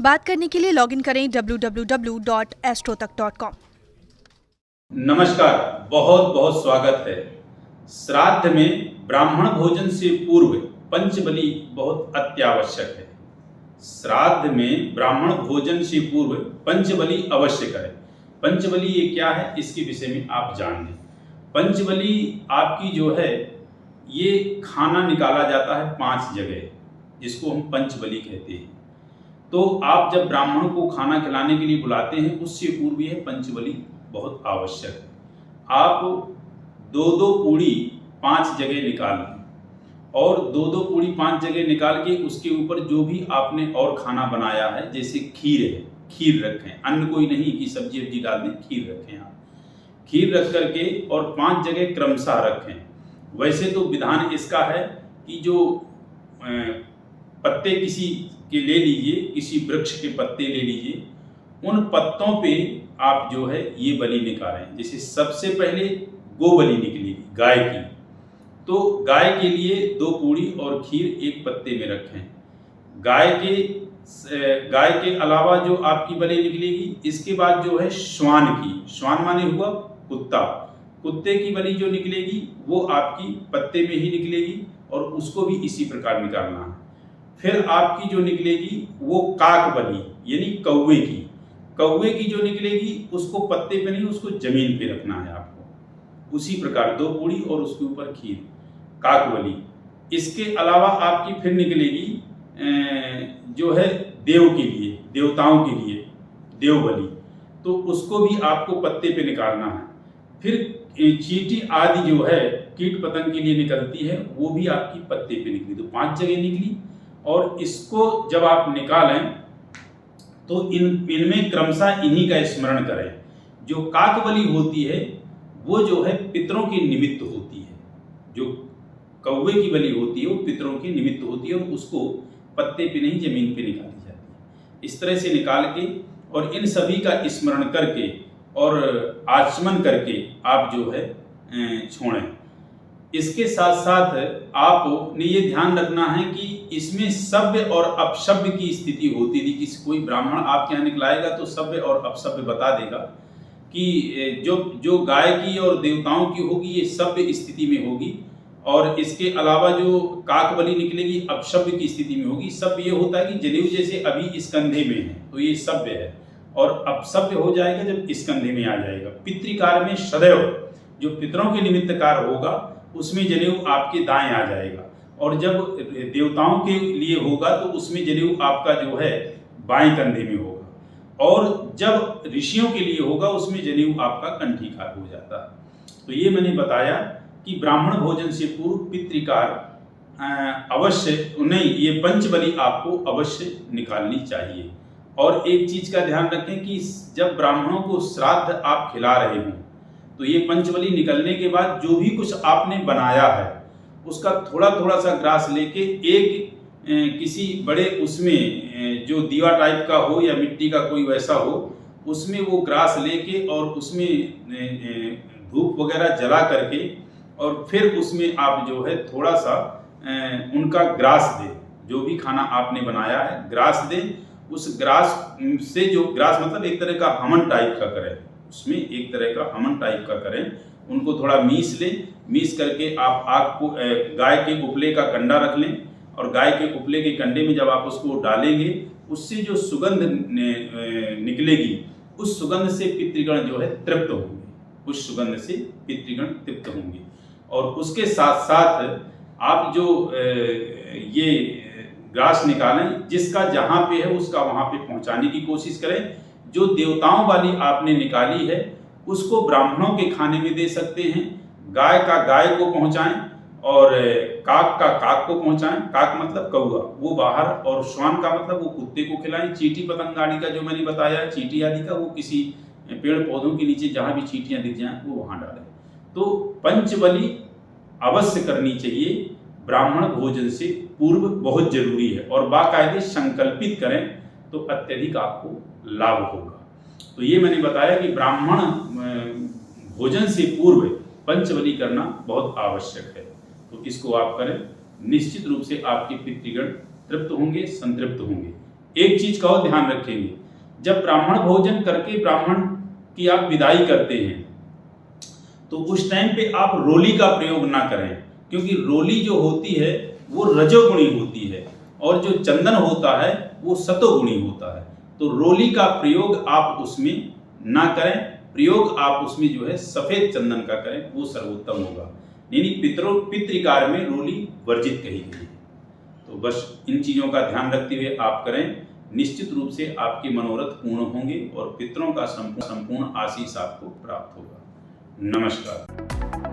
बात करने के लिए लॉगिन करें www.astrotak.com। नमस्कार, बहुत बहुत स्वागत है। श्राद्ध में ब्राह्मण भोजन से पूर्व पंचबली बहुत अत्यावश्यक है। श्राद्ध में ब्राह्मण भोजन से पूर्व पंचबली अवश्य करें। पंचबली ये क्या है, इसके विषय में आप जान लें। पंचबली आपकी जो है ये खाना निकाला जाता है 5 जगह, जिसको हम पंचबली कहते हैं। तो आप जब ब्राह्मण को खाना खिलाने के लिए बुलाते हैं, उससे पूर्व यह पंचबली बहुत आवश्यक है। आप 2-2 पूड़ी 5 जगह निकाल लें और 2-2 पूड़ी 5 जगह निकाल के उसके ऊपर जो भी आपने और खाना बनाया है, जैसे खीर है, खीर रखें। अन्न कोई नहीं कि सब्जी वब्जी डाल दें, खीर रखें। आप खीर रख करके और 5 जगह क्रमशः रखें। वैसे तो विधान इसका है कि जो पत्ते किसी के ले लीजिए, किसी वृक्ष के पत्ते ले लीजिए, उन पत्तों पे आप जो है ये बलि निकालें। जैसे सबसे पहले गो बलि निकलेगी गाय की, तो गाय के लिए 2 पूड़ी और खीर एक पत्ते में रखें। गाय के अलावा जो आपकी बलि निकलेगी, इसके बाद जो है श्वान की, श्वान माने हुआ कुत्ता, कुत्ते की बलि जो निकलेगी वो आपकी पत्ते में ही निकलेगी और उसको भी इसी प्रकार निकालना है। फिर आपकी जो निकलेगी वो काक बलि यानी कौवे की जो निकलेगी उसको पत्ते पे नहीं, उसको जमीन पे रखना है आपको। उसी प्रकार 2 पूड़ी और उसके ऊपर खीर, काक बलि। इसके अलावा आपकी फिर निकलेगी जो है देव के लिए, देवताओं के लिए देव बलि, तो उसको भी आपको पत्ते पे निकालना है। फिर चींटी आदि जो है कीट पतंग के लिए निकलती है, वो भी आपकी पत्ते पे निकली। तो 5 जगह निकली और इसको जब आप निकालें तो इनमें क्रमशः इन्हीं का स्मरण करें। जो काकबली होती है वो जो है पितरों के निमित्त होती है, जो कौवे की बलि होती है वो पितरों के निमित्त होती है और उसको पत्ते पे नहीं जमीन पे निकाली जाती है। इस तरह से निकाल के और इन सभी का स्मरण करके और आचमन करके आप जो है छोड़ें। इसके साथ साथ आपने ये ध्यान रखना है कि इसमें सभ्य और अपसभ्य की स्थिति होती थी। किसी कोई ब्राह्मण आपके यहाँ निकलाएगा तो सभ्य और अपसभ्य बता देगा कि जो गाय की और देवताओं की होगी ये सभ्य स्थिति में होगी, और इसके अलावा जो काक बलि निकलेगी अपसभ्य की स्थिति में होगी। सभ्य ये होता है कि जनेऊ जैसे अभी इस कंधे में है तो ये सभ्य है, और अपसभ्य हो जाएगा जब इस कंधे में आ जाएगा। पितृकार में सदैव जो पितरों के निमित्त कार्य होगा उसमें जनेऊ आपके दाएं आ जाएगा, और जब देवताओं के लिए होगा तो उसमें जनेऊ आपका जो है बाएं कंधे में होगा, और जब ऋषियों के लिए होगा उसमें जनेऊ आपका कंठीकार हो जाता है। तो ये मैंने बताया कि ब्राह्मण भोजन से पूर्व पितृकार अवश्य नहीं, ये पंचबली आपको अवश्य निकालनी चाहिए। और एक चीज का ध्यान रखें कि जब ब्राह्मणों को श्राद्ध आप खिला रहे हों तो ये पंचबली निकलने के बाद जो भी कुछ आपने बनाया है उसका थोड़ा थोड़ा सा ग्रास लेके एक किसी बड़े उसमें जो दीवा टाइप का हो या मिट्टी का कोई वैसा हो, उसमें वो ग्रास लेके और उसमें धूप वगैरह जला करके और फिर उसमें आप जो है थोड़ा सा उनका ग्रास दें। जो भी खाना आपने बनाया है ग्रास दें। उस ग्रास से जो ग्रास मतलब एक तरह का हमन टाइप का करें, उसमें एक तरह का हमन टाइप का करें। उनको थोड़ा मीस लें, मीस करके आप आग को गाय के उपले का कंडा रख लें, और गाय के उपले के कंडे में जब आप उसको डालेंगे उससे जो सुगंध निकलेगी उस सुगंध से पितृगण जो है तृप्त होंगे, उस सुगंध से पितृगण तृप्त होंगे। और उसके साथ साथ आप जो ये ग्रास निकालें, जिसका जहाँ पे है उसका वहाँ पे पहुँचाने की कोशिश करें। जो देवताओं वाली आपने निकाली है उसको ब्राह्मणों के खाने में दे सकते हैं। गाय का गाय को पहुँचाएं और काक का काक को पहुँचाएं। काक मतलब कौवा, वो बाहर, और श्वान का मतलब वो कुत्ते को खिलाएं। चींटी पतंग आदि का जो मैंने बताया है, चींटी आदि का, वो किसी पेड़ पौधों के नीचे जहाँ भी चींटियाँ दिख जाएं वो वहाँ डालें। तो पंचबली अवश्य करनी चाहिए ब्राह्मण भोजन से पूर्व, बहुत जरूरी है, और बाकायदे संकल्पित करें तो अत्यधिक आपको लाभ होगा। तो ये मैंने बताया कि ब्राह्मण भोजन से पूर्व पंचबली करना बहुत आवश्यक है। तो इसको आप करें, निश्चित रूप से आपके पितृगण तृप्त होंगे, संतृप्त होंगे। एक चीज का और ध्यान रखेंगे, जब ब्राह्मण भोजन करके ब्राह्मण की आप विदाई करते हैं तो उस टाइम पे आप रोली का प्रयोग ना करें, क्योंकि रोली जो होती है वो रजोगुणी होती है और जो चंदन होता है वो सतोगुणी होता है। तो रोली का प्रयोग आप उसमें ना करें, प्रयोग आप उसमें जो है सफेद चंदन का करें, वो सर्वोत्तम होगा। यानी पितृकार्य में रोली वर्जित कही गई है। तो बस इन चीज़ों का ध्यान रखते हुए आप करें, निश्चित रूप से आपके मनोरथ पूर्ण होंगे और पितरों का संपूर्ण आशीष आपको प्राप्त होगा। नमस्कार।